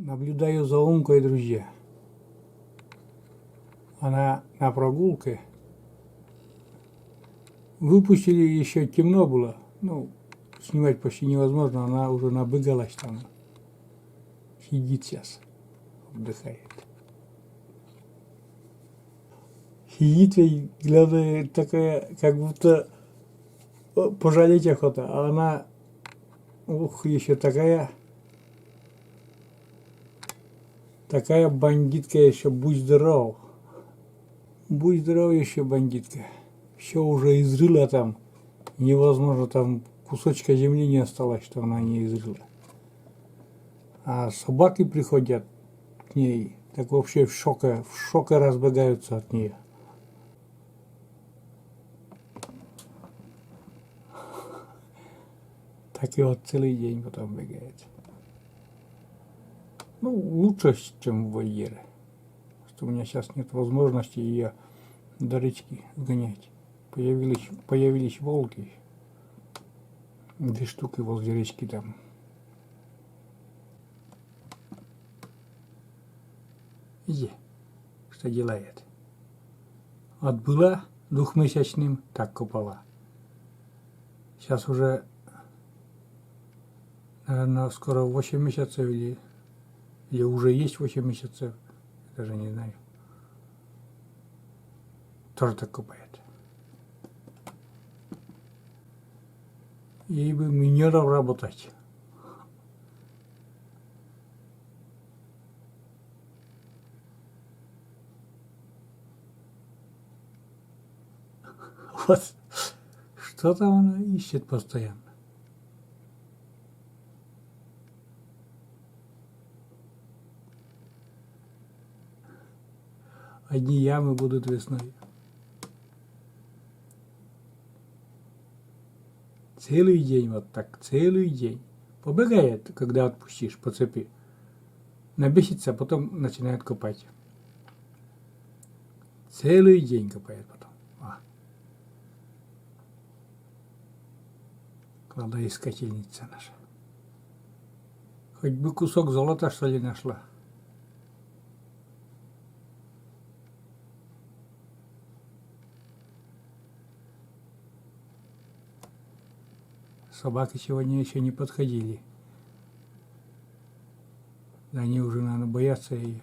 Наблюдаю за Умкой, друзья. Она на прогулке. Выпустили, еще темно было. Ну, снимать почти невозможно. Она уже набыгалась там. Сидит сейчас, отдыхает. Сидит и, главное, такая, как будто пожалеть охота. А она, ух, еще такая бандитка еще, будь здоров. Будь здоров еще, бандитка. Все уже изрыла там. Невозможно, там кусочка земли не осталось, что она не изрыла. А собаки приходят к ней, так вообще в шоке разбегаются от нее. Так и вот целый день потом бегает. Ну, лучше, чем в вольере. Что у меня сейчас нет возможности ее до речки гонять. Появились волки. 2 штуки возле речки там. Иди, что делает? Отбыла 2-месячным, так копала. Сейчас уже, наверное, скоро 8 месяцев или уже есть 8 месяцев. Даже не знаю. Тоже так копает. Ей бы минеров работать. Вот что там она ищет постоянно. Одни ямы будут весной. Целый день вот так, целый день. Побегает, когда отпустишь по цепи. Набесится, потом начинает копать. Целый день копает потом. Кладоискательница наша. Хоть бы кусок золота, что ли, нашла. Собаки сегодня еще не подходили. Они уже, наверное, боятся ее.